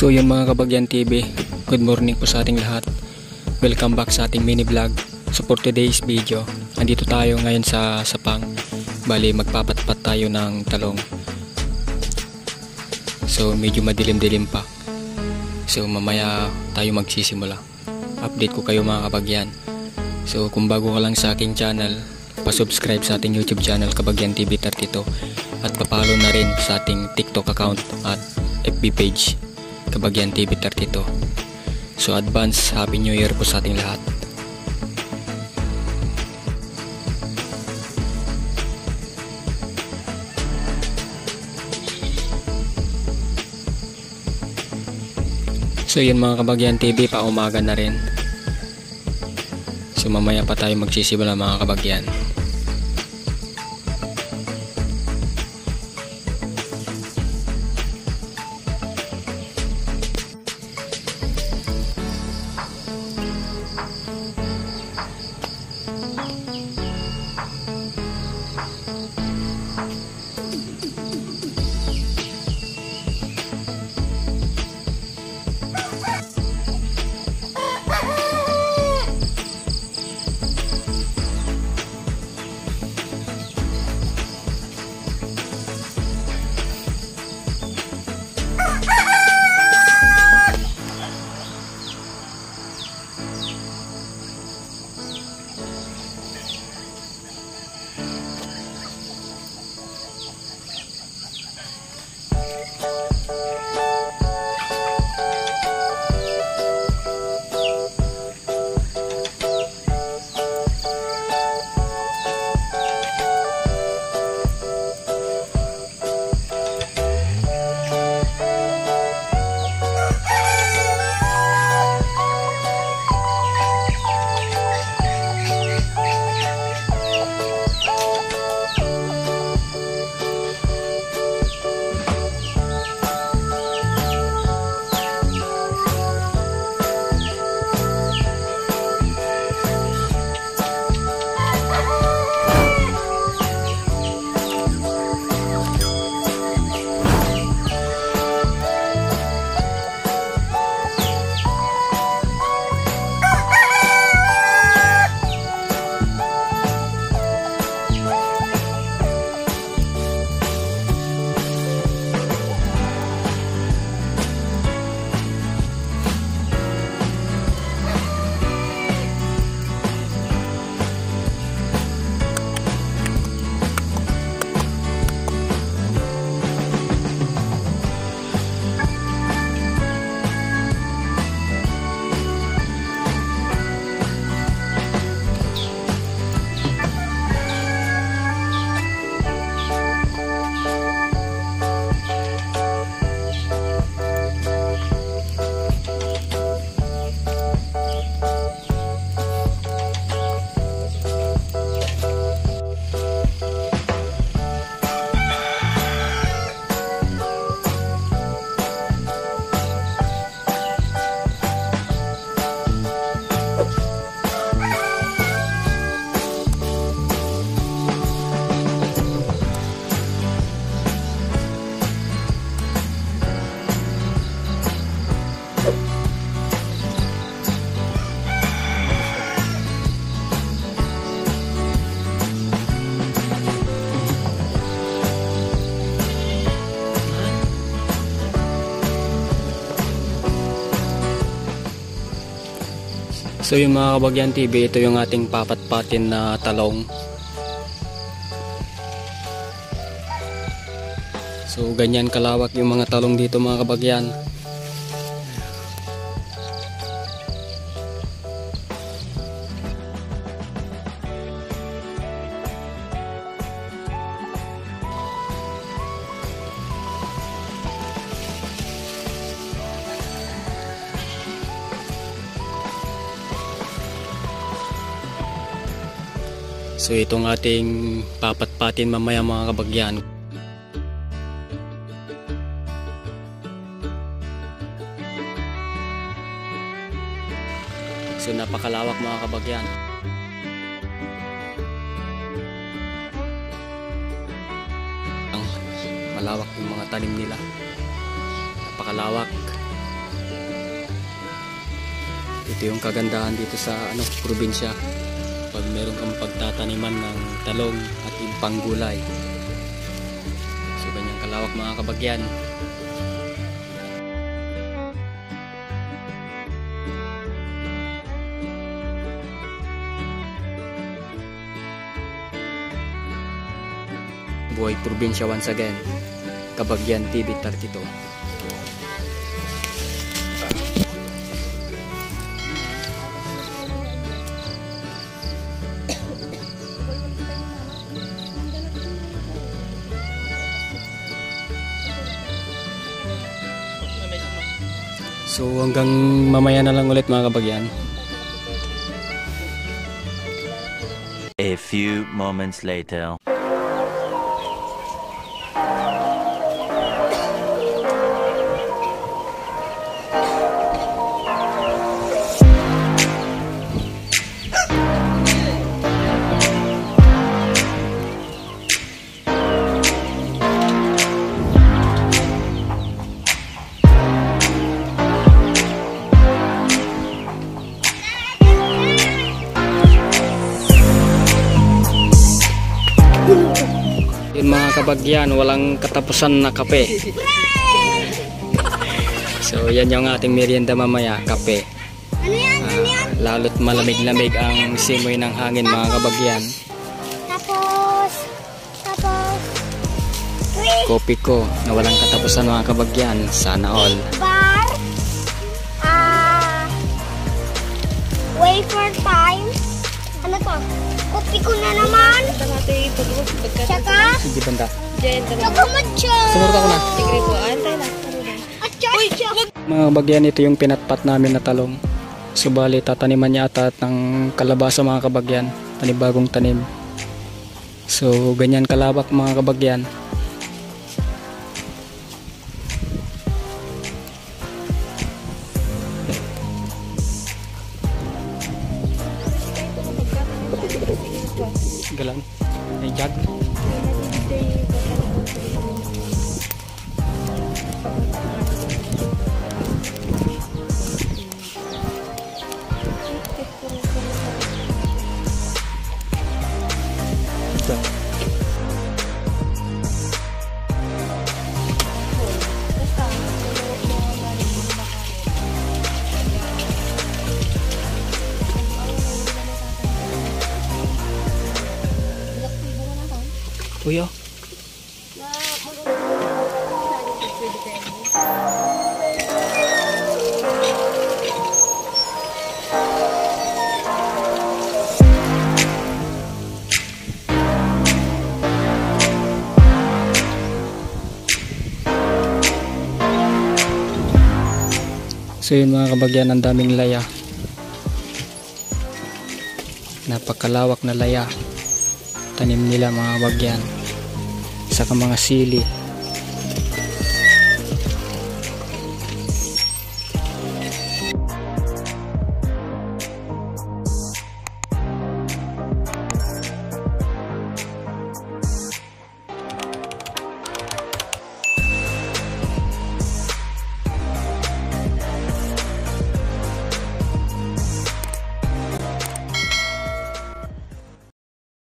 So yun mga Kabagyan TV, good morning po sa ating lahat. Welcome back sa ating mini vlog. So for today's video, andito tayo ngayon sa Sapang. Bali magpapatpat tayo ng talong. So medyo madilim-dilim pa. So mamaya tayo magsisimula. Update ko kayo mga Kabagyan. So kung bago ka lang sa aking channel, pa-subscribe sa ating YouTube channel Kabagyan TV 32 at pa-follow na rin sa ating TikTok account at FB page Kabagyan TV 32. So advance Happy New Year po sa ating lahat. So yun mga Kabagyan TV, paumaga na rin. So mamaya pa tayo magsisimula mga Kabagyan. So yung mga Kabagyan TV, ito yung ating papatpatin na talong. So ganyan kalawak yung mga talong dito mga Kabagyan. So itong ating papatpatin mamaya mga Kabagyan. So napakalawak mga Kabagyan. Malawak yung mga tanim nila. Napakalawak. Ito yung kagandahan dito sa probinsya. Pag meron kang pagtataniman ng talong at ibang gulay. So ganyang kalawak mga kabagyan. Buhay probinsya once again. Kabagyan TV 32. So hanggang mamaya na lang ulit mga kabagyan. A few moments later. Yun mga kabagyan, walang katapusan na kape. So yan yung ating merienda mamaya, kape. Lalo't malamig-lamig ang simoy ng hangin mga kabagyan. Tapos Kopi ko na walang katapusan mga kabagyan, sana all. bar, wafer time, ano to? Kopi ko na naman. Tsaka, Sige banda. tsaka matcha. Sumurta ko na. Atcha. Mga kabagyan, ito yung pinatpat namin na talong. Subali tataniman niya ata ng kalabasa mga kabagyan, panibagong tanim. So ganyan kalawak mga kabagyan. Galan. Ay jag. Ito. Uyo. So yun mga kabagyan, ang daming laya. Napakalawak na laya. Tanim nila mga kabagyan. Saka mga sili.